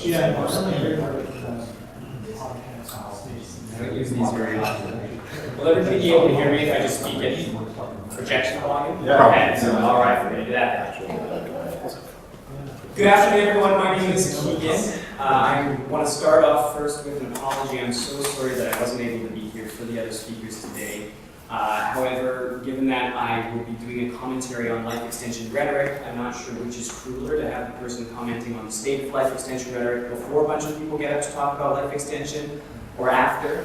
Yeah. I don't use these very often. Will everybody be able to hear me if I just speak at projection volume? Yeah. Okay, so all right for me to do that. Good afternoon, everyone. My name is Keegan. I want to start off first with an apology. I'm so sorry that I wasn't able to be here for the other speakers today. However, given that I will be doing a commentary on life extension rhetoric, I'm not sure which is crueler, to have the person commenting on the state of life extension rhetoric before a bunch of people get up to talk about life extension, or after.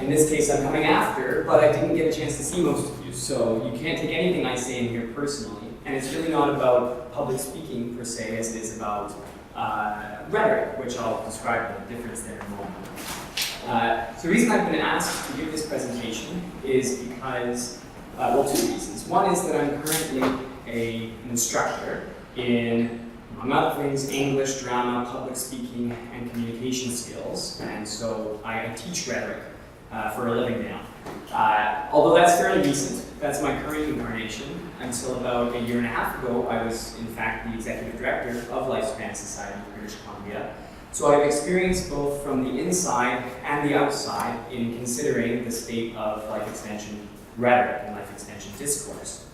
In this case, I'm coming after, but I didn't get a chance to see most of you, so you can't take anything I say in here personally. And it's really not about public speaking per se, as it is about rhetoric, which I'll describe the difference there in a moment. So the reason I've been asked to give this presentation is because, well, two reasons. One is that I'm currently an instructor in, among other things, English, drama, public speaking, and communication skills, and so I teach rhetoric for a living now. Although that's fairly recent, that's my current incarnation. Until about a year and a half ago, I was in fact the executive director of Lifespan Society of British Columbia. So I've experienced both from the inside and the outside in considering the state of life extension rhetoric and life extension discourse.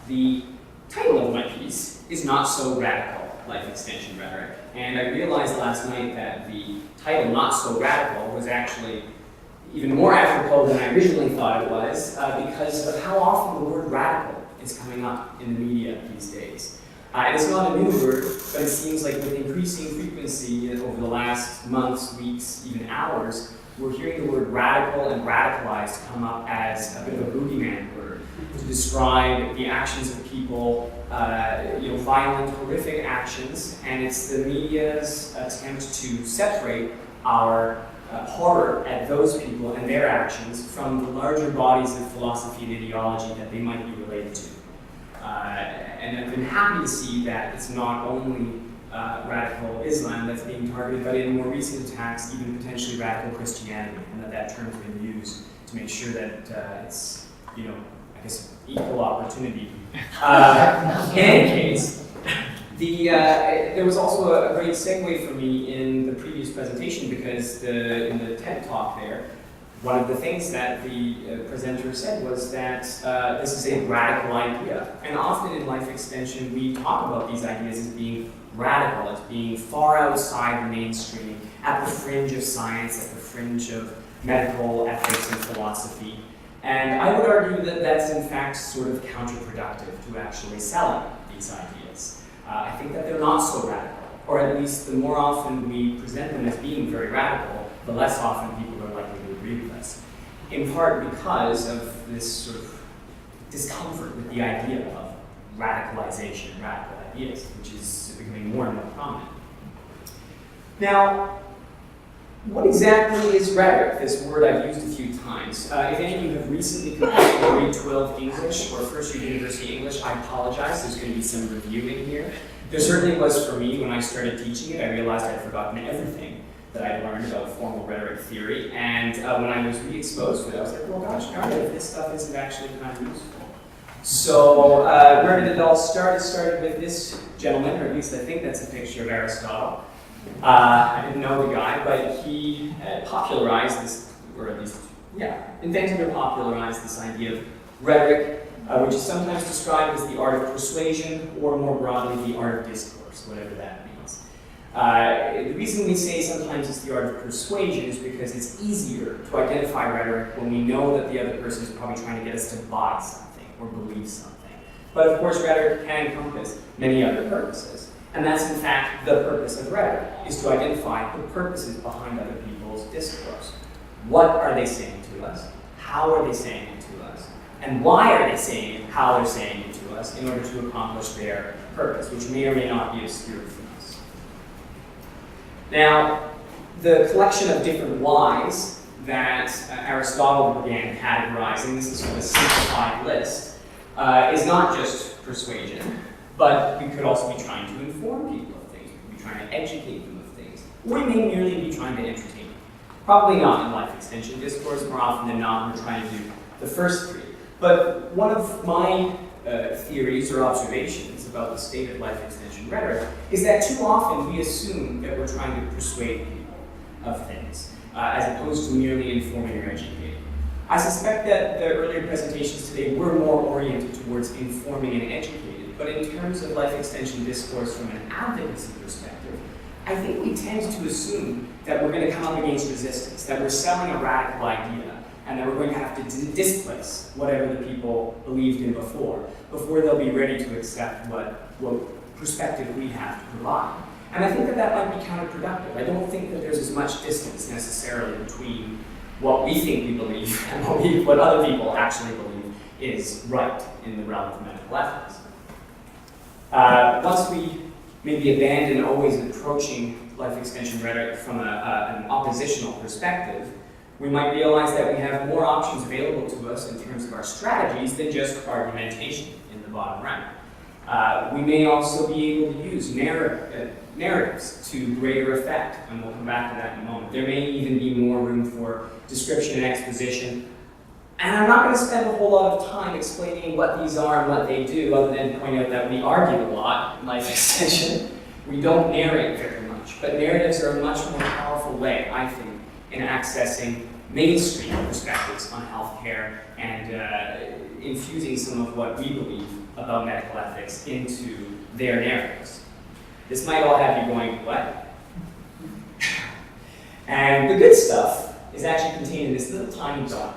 The title of my piece is Not So Radical, Life Extension Rhetoric. And I realized last night that the title, Not So Radical, was actually even more apropos than I originally thought it was, because of how often the word radical is coming up in the media these days. And it's not a new word, but it seems like with increasing frequency over the last months, weeks, even hours, we're hearing the word radical and radicalized come up as a bit of a boogeyman word to describe the actions of people, violent, horrific actions, and it's the media's attempt to separate our horror at those people and their actions from the larger bodies of philosophy and ideology that they might be related to. And I've been happy to see that it's not only radical Islam that's being targeted, but in more recent attacks, even potentially radical Christianity, and that term's been used to make sure that it's, I guess, equal opportunity. In any case, there was also a great segue for me in the previous presentation, because in the TED Talk there, one of the things that the presenter said was that this is a radical idea. And often in life extension, we talk about these ideas as being radical, as being far outside the mainstream, at the fringe of science, at the fringe of medical ethics and philosophy. And I would argue that that's in fact sort of counterproductive to actually selling these ideas. I think that they're not so radical, or at least the more often we present them as being very radical, the less often people are likely to agree with us. In part because of this sort of discomfort with the idea of radicalization and radical ideas, which is becoming more and more prominent. Now, what exactly is rhetoric? This word I've used a few times. If any of you have recently completed grade 12 English or first year university English, I apologize. There's going to be some reviewing here. There certainly was for me when I started teaching it. I realized I'd forgotten everything that I'd learned about formal rhetoric theory. And when I was re-exposed to it, I was like, well, gosh, darn it, if this stuff isn't actually kind of useful. So where did it all start? It started with this gentleman, or at least I think that's a picture of Aristotle. I didn't know the guy, but he popularized this, or at least, invented or popularized this idea of rhetoric, which is sometimes described as the art of persuasion, or more broadly, the art of discourse, whatever that means. The reason we say sometimes it's the art of persuasion is because it's easier to identify rhetoric when we know that the other person is probably trying to get us to buy something or believe something. But of course, rhetoric can encompass many other purposes. And that's in fact the purpose of rhetoric, is to identify the purposes behind other people's discourse. What are they saying to us? How are they saying it to us? And why are they saying it, how they're saying it to us, in order to accomplish their purpose, which may or may not be obscured from us. Now, the collection of different whys that Aristotle began categorizing, this is sort of a simplified list, is not just persuasion, but we could also be trying to inform people of things. We could be trying to educate them of things. Or we may merely be trying to entertain them. Probably not in life extension discourse. More often than not, we're trying to do the first three. But one of my theories or observations about the state of life extension rhetoric is that too often we assume that we're trying to persuade people of things, as opposed to merely informing or educating. I suspect that the earlier presentations today were more oriented towards informing and educating, but in terms of life extension discourse from an advocacy perspective, I think we tend to assume that we're going to come up against resistance, that we're selling a radical idea, and that we're going to have to displace whatever the people believed in before they'll be ready to accept what perspective we have to provide. And I think that that might be counterproductive. I don't think that there's as much distance necessarily between what we think we believe and what other people actually believe is right in the realm of medical ethics. Once we maybe abandon always approaching life extension rhetoric from an oppositional perspective, we might realize that we have more options available to us in terms of our strategies than just argumentation in the bottom right. We may also be able to use narratives to greater effect, and we'll come back to that in a moment. There may even be more room for description and exposition. And I'm not going to spend a whole lot of time explaining what these are and what they do, other than point out that we argue a lot in life extension. We don't narrate very much, but narratives are a much more powerful way, I think, in accessing mainstream perspectives on healthcare and infusing some of what we believe about medical ethics into their narratives. This might all have you going, what? And the good stuff is actually contained in this little tiny dot,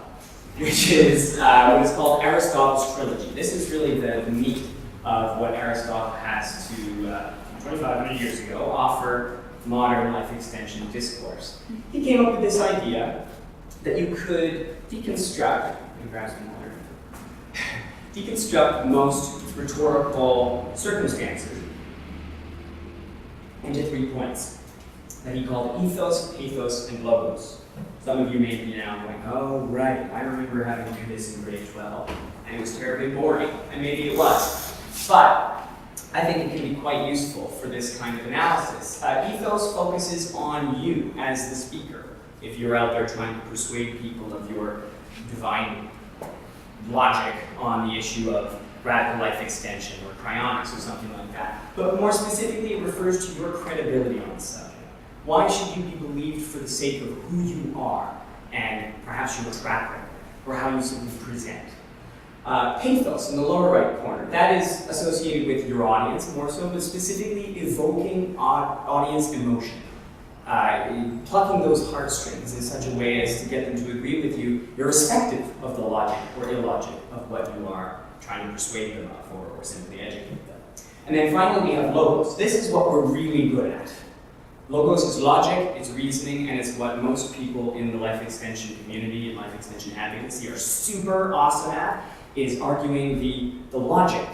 which is what is called Aristotles Trilogy. This is really the meat of what Aristotle has to, 2,500 years ago, offer modern life extension discourse. He came up with this idea that you could deconstruct, deconstruct most rhetorical circumstances into 3 points that he called ethos, pathos, and logos. Some of you may be now going, oh, right, I remember having to do this in grade 12, and it was terribly boring, and maybe it was. But I think it can be quite useful for this kind of analysis. Ethos focuses on you as the speaker. If you're out there trying to persuade people of your divine logic on the issue of radical life extension or cryonics or something like that. But more specifically, it refers to your credibility on the subject. Why should you be believed for the sake of who you are and perhaps your track record or how you simply present? Pathos in the lower right corner, that is associated with your audience more so, but specifically evoking audience emotion. Plucking those heartstrings in such a way as to get them to agree with you, irrespective of the logic or illogic of what you are trying to persuade them of or simply educate them. And then finally we have logos. This is what we're really good at. Logos is logic, it's reasoning, and it's what most people in the life extension community and life extension advocacy are super awesome at, is arguing the logic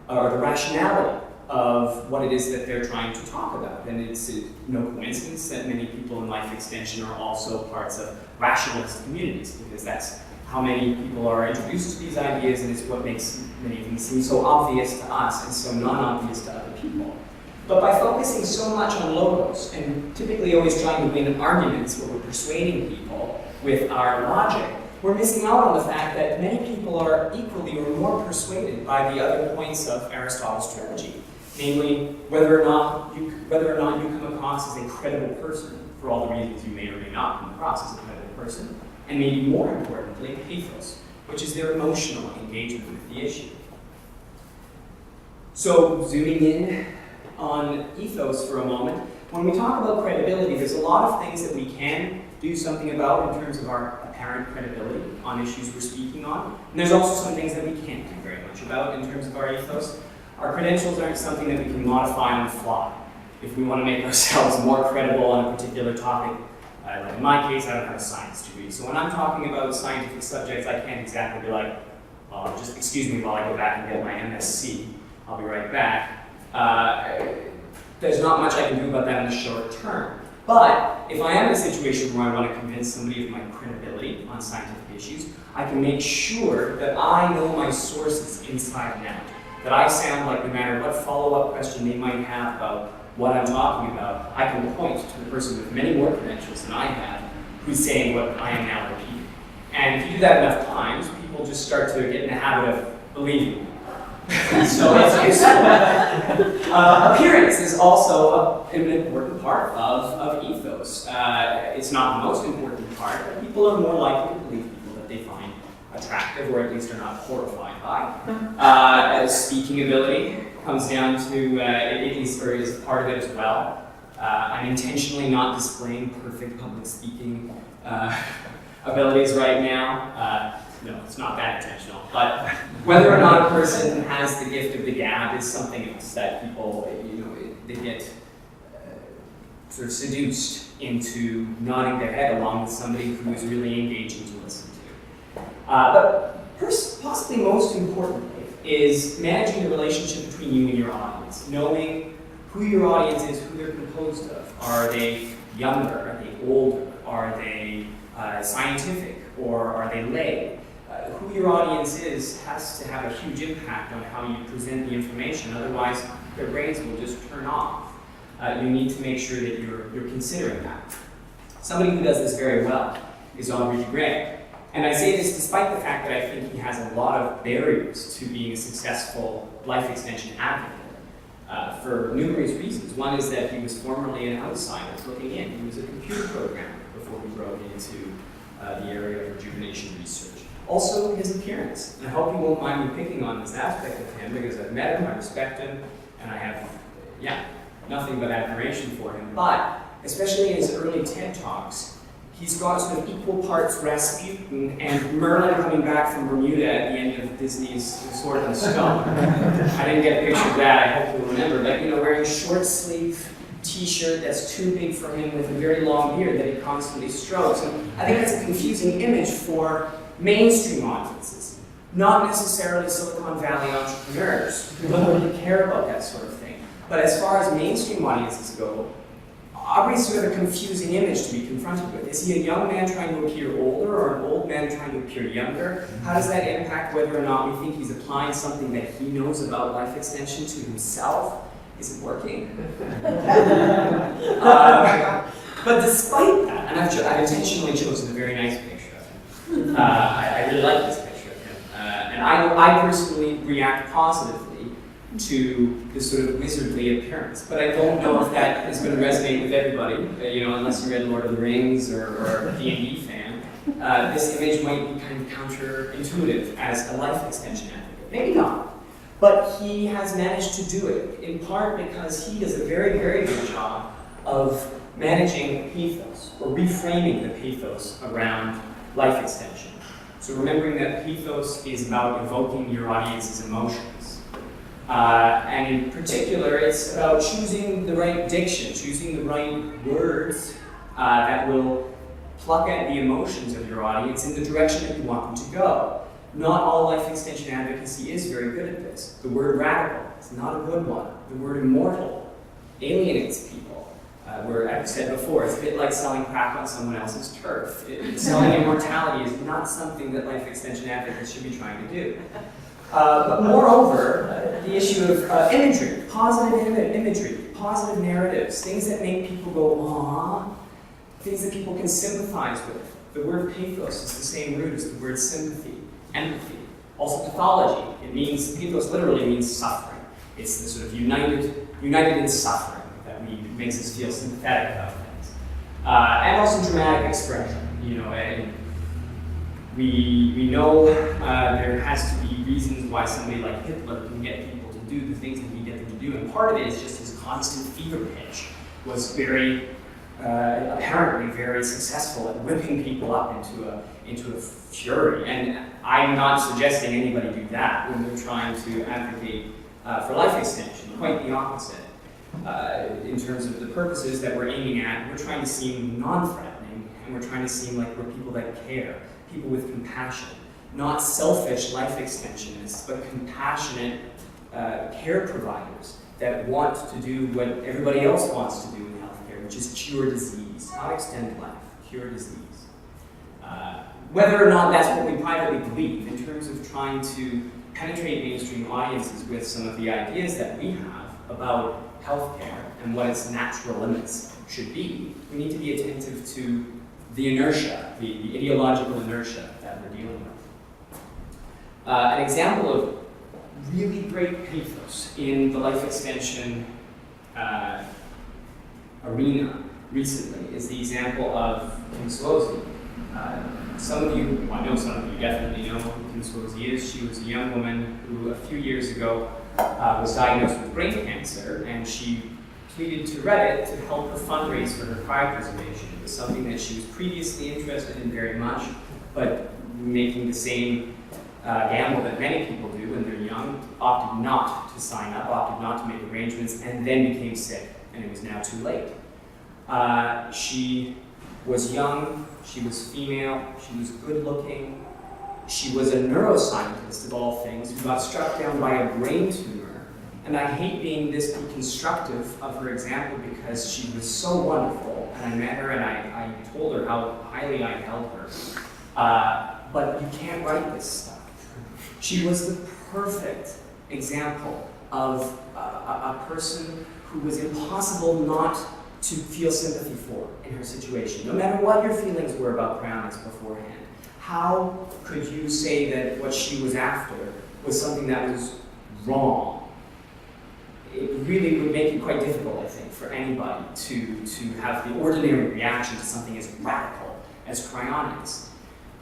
or the rationality of what it is that they're trying to talk about. And it's no coincidence that many people in life extension are also parts of rationalist communities, because that's how many people are introduced to these ideas, and it's what makes many of them seem so obvious to us and so non-obvious to other people. But by focusing so much on logos, and typically always trying to win arguments where we're persuading people with our logic, we're missing out on the fact that many people are equally or more persuaded by the other points of Aristotle's Trilogy. Namely, whether or not you come across as a credible person, for all the reasons you may or may not come across as a credible person, and maybe more importantly, pathos, which is their emotional engagement with the issue. So, zooming in on ethos for a moment, when we talk about credibility, there's a lot of things that we can do something about in terms of our apparent credibility on issues we're speaking on. And there's also some things that we can't do very much about in terms of our ethos. Our credentials aren't something that we can modify on the fly. If we want to make ourselves more credible on a particular topic, like in my case, I don't have a science degree. So when I'm talking about scientific subjects, I can't exactly be like, well, just excuse me while I go back and get my MSc. I'll be right back. There's not much I can do about that in the short term. But if I am in a situation where I want to convince somebody of my credibility on scientific issues, I can make sure that I know my sources inside and out. That I sound like no matter what follow-up question they might have about what I'm talking about, I can point to the person with many more credentials than I have who's saying what I am now repeating. And if you do that enough times, people just start to get in the habit of believing me. So it's appearance is also an important part of ethos. It's not the most important part, but people are more likely to believe people that they find attractive, or at least are not horrified by. Speaking ability comes down to, is part of it as well. I'm intentionally not displaying perfect public speaking abilities right now. No, it's not that intentional. But whether or not a person has the gift of the gab is something else that people, they get sort of seduced into nodding their head along with somebody who is really engaging to listen to. But possibly most importantly is managing the relationship between you and your audience, knowing who your audience is, who they're composed of. Are they younger? Are they older? Are they scientific? Or are they lay? Who your audience is has to have a huge impact on how you present the information, otherwise their brains will just turn off. You need to make sure that you're considering that. Somebody who does this very well is Henri Gray. And I say this despite the fact that I think he has a lot of barriers to being a successful life extension advocate. For numerous reasons. One is that he was formerly an outsider looking in. He was a computer programmer before he broke into the area of rejuvenation research. Also, his appearance. And I hope you won't mind me picking on this aspect of him, because I've met him, I respect him, and I have, nothing but admiration for him. But, especially in his early TED Talks, he's got sort of equal parts Rasputin and Merlin coming back from Bermuda at the end of Disney's Sword in the Stone. I didn't get a picture of that, I hope you'll remember, but wearing a short sleeve t-shirt that's too big for him with a very long beard that he constantly strokes. And I think that's a confusing image for mainstream audiences, not necessarily Silicon Valley entrepreneurs who don't really care about that sort of thing. But as far as mainstream audiences go, Aubrey's sort of a confusing image to be confronted with. Is he a young man trying to appear older, or an old man trying to appear younger? How does that impact whether or not we think he's applying something that he knows about life extension to himself? Is it working? But despite that, and I've intentionally chosen a very nice picture of him. I really like this picture of him. And I personally react positively to this sort of wizardly appearance. But I don't know if that is going to resonate with everybody, unless you read Lord of the Rings or a D&D fan. This image might be kind of counterintuitive as a life extension advocate. Maybe not. But he has managed to do it, in part because he does a very, very good job of managing pathos, or reframing the pathos around life extension. So remembering that pathos is about evoking your audience's emotions. And in particular, it's about choosing the right diction, choosing the right words that will pluck at the emotions of your audience in the direction that you want them to go. Not all life extension advocacy is very good at this. The word radical is not a good one. The word immortal alienates people. Where I've said before, it's a bit like selling crack on someone else's turf. Selling immortality is not something that life extension advocates should be trying to do. But moreover, the issue of imagery, positive imagery, positive narratives, things that make people go, aww, things that people can sympathize with. The word pathos is the same root as the word sympathy, empathy. Also pathology, pathos literally means suffering. It's the sort of united in suffering that makes us feel sympathetic about things. And also dramatic expression, and we know there has to be reasons why somebody like Hitler can get people to do the things that he get them to do, and part of it is just his constant fever pitch was apparently very successful at whipping people up into a fury. And I'm not suggesting anybody do that when they're trying to advocate for life extension. Quite the opposite. In terms of the purposes that we're aiming at, we're trying to seem non-threatening, and we're trying to seem like we're people that care, people with compassion, not selfish life extensionists, but compassionate care providers that want to do what everybody else wants to do in healthcare, which is cure disease, not extend life, cure disease. Whether or not that's what we privately believe, in terms of trying to penetrate mainstream audiences with some of the ideas that we have about healthcare and what its natural limits should be, we need to be attentive to the inertia, the ideological inertia that we're dealing with. An example of really great pathos in the life extension arena recently is the example of Kim Swosey. Some of you, well, I know some of you definitely know who Kim Swosey is. She was a young woman who a few years ago was diagnosed with brain cancer, and she pleaded to Reddit to help her fundraise for her cryopreservation. It was something that she was previously interested in very much, but making the same gamble that many people do when they're young, opted not to sign up, opted not to make arrangements, and then became sick, and it was now too late. She was young, she was female, she was good looking, she was a neuroscientist of all things who got struck down by a brain tumor. And I hate being this deconstructive of her example because she was so wonderful, and I met her and I told her how highly I held her. But you can't write this stuff. She was the perfect example of a person who was impossible not to feel sympathy for in her situation, no matter what your feelings were about cryonics beforehand. How could you say that what she was after was something that was wrong? It really would make it quite difficult, I think, for anybody to have the ordinary reaction to something as radical as cryonics.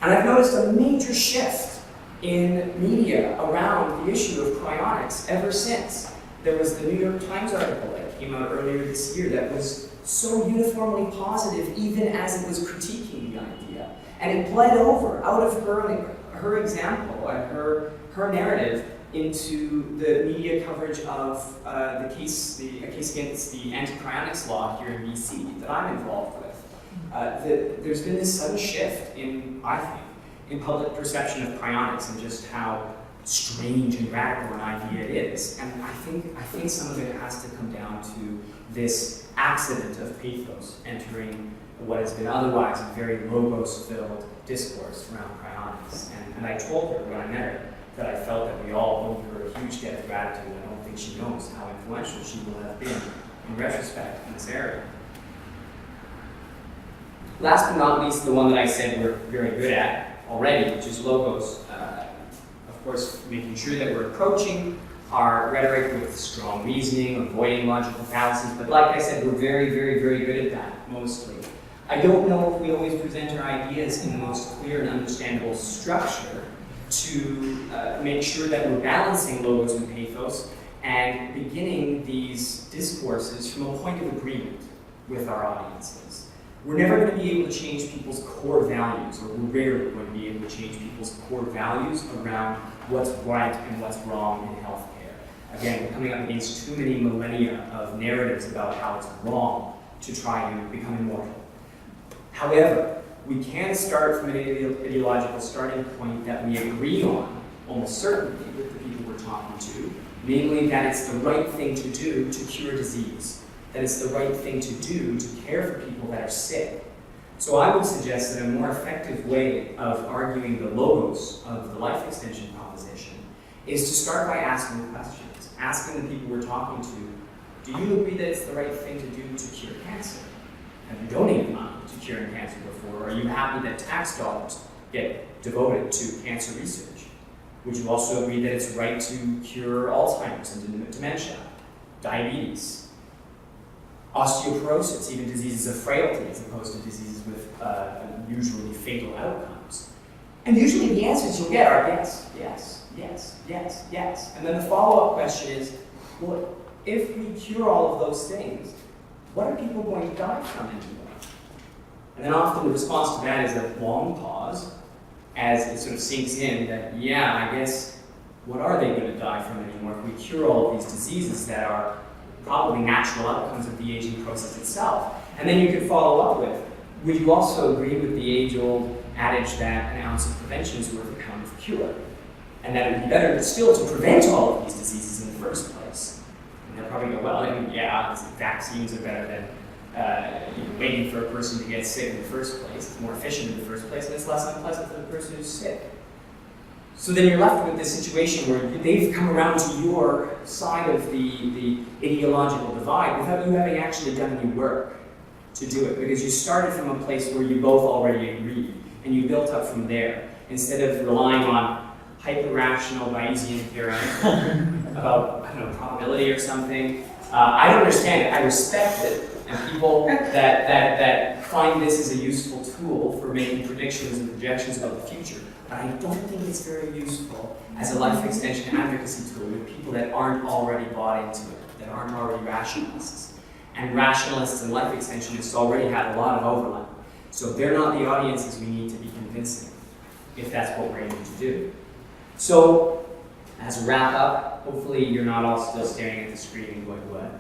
And I've noticed a major shift in media around the issue of cryonics ever since. There was the New York Times article that came out earlier this year that was so uniformly positive even as it was critiquing the idea. And it bled over out of her example and her narrative into the media coverage of a case against the anti-cryonics law here in BC that I'm involved with. There's been this sudden shift in, I think, in public perception of cryonics and just how strange and radical an idea it is. And I think some of it has to come down to this accident of pathos entering what has been otherwise a very logos-filled discourse around cryonics. And I told her when I met her that I felt that we all owe her a huge debt of gratitude. I don't think she knows how influential she will have been in retrospect in this area. Last but not least, the one that I said we're very good at already, which is logos. Of course, making sure that we're approaching our rhetoric with strong reasoning, avoiding logical fallacies, but like I said, we're very, very, very good at that, mostly. I don't know if we always present our ideas in the most clear and understandable structure to make sure that we're balancing logos and pathos and beginning these discourses from a point of agreement with our audiences. We're never going to be able to change people's core values, or we're rarely going to be able to change people's core values around what's right and what's wrong in healthcare. Again, we're coming up against too many millennia of narratives about how it's wrong to try and become immortal. However, we can start from an ideological starting point that we agree on, almost certainly, with the people we're talking to, namely that it's the right thing to do to cure disease, that it's the right thing to do to care for people that are sick. So I would suggest that a more effective way of arguing the logos of the life extension proposition is to start by asking questions, asking the people we're talking to, do you agree that it's the right thing to do to cure cancer? Have you donated money to curing cancer before? Are you happy that tax dollars get devoted to cancer research? Would you also agree that it's right to cure Alzheimer's and dementia, diabetes, osteoporosis, even diseases of frailty as opposed to diseases with usually fatal outcomes? And usually the answers you'll get are yes, yes, yes, yes, yes. And then the follow-up question is, well, if we cure all of those things, what are people going to die from anyway? And then often the response to that is a long pause as it sort of sinks in that, yeah, I guess, what are they going to die from anymore if we cure all of these diseases that are probably natural outcomes of the aging process itself? And then you could follow up with, would you also agree with the age-old adage that an ounce of prevention is worth a pound of cure? And that it would be better still to prevent all of these diseases in the first place. And they'll probably go, well, yeah, vaccines are better than waiting for a person to get sick in the first place. It's more efficient in the first place, and it's less unpleasant for the person who's sick. So then you're left with this situation where they've come around to your side of the ideological divide without you having actually done any work to do it, because you started from a place where you both already agreed, and you built up from there, instead of relying on hyper-rational Bayesian theorem about, I don't know, probability or something. I don't understand it. I respect it. And people that find this as a useful tool for making predictions and projections about the future. But I don't think it's very useful as a life extension advocacy tool with people that aren't already bought into it, that aren't already rationalists. And rationalists and life extensionists already have a lot of overlap. So they're not the audiences we need to be convincing, if that's what we're aiming to do. So, as a wrap up, hopefully you're not all still staring at the screen and going, what?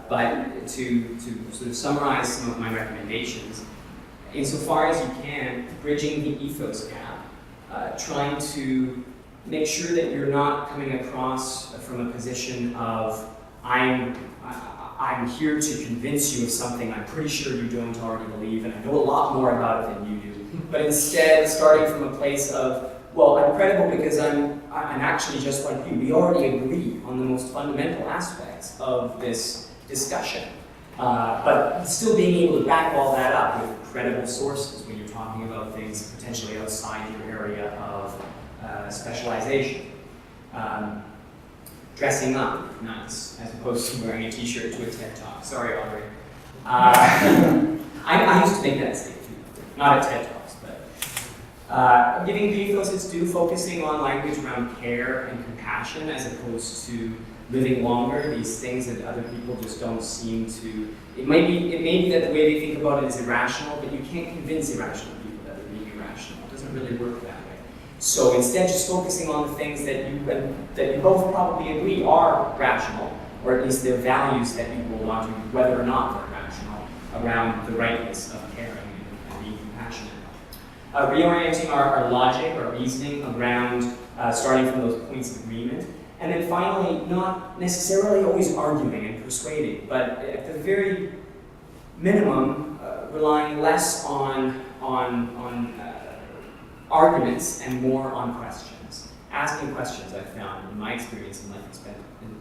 But to sort of summarize some of my recommendations, insofar as you can, bridging the ethos gap, trying to make sure that you're not coming across from a position of, I'm here to convince you of something I'm pretty sure you don't already believe, and I know a lot more about it than you do. But instead, starting from a place of, well, I'm credible because I'm actually just like you. We already agree on the most fundamental aspects of this discussion. But still being able to back all that up with credible sources when you're talking about things potentially outside your area of specialization. Dressing up, nice, as opposed to wearing a t-shirt to a TED Talk. Sorry, Audrey. I used to make that mistake too. Not at TED Talks, but giving the ethos its due, focusing on language around care and compassion as opposed to living longer, these things that other people just don't seem to. It may be that the way they think about it is irrational, but you can't convince irrational people that they're being irrational. It doesn't really work that way. So instead, just focusing on the things that you both probably agree are rational, or at least they're values that you hold on to, whether or not they're rational, around the rightness of caring and being compassionate. Reorienting our logic, our reasoning around starting from those points of agreement. And then finally, not necessarily always arguing and persuading, but at the very minimum, relying less on arguments and more on questions. Asking questions, I've found, in my experience in life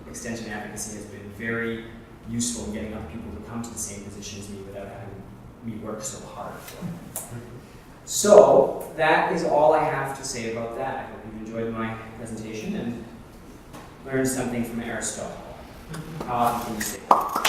extension advocacy, has been very useful in getting other people to come to the same position as me without having me work so hard for it. So, that is all I have to say about that. I hope you enjoyed my presentation and learned something from Aristotle. How often can you say that?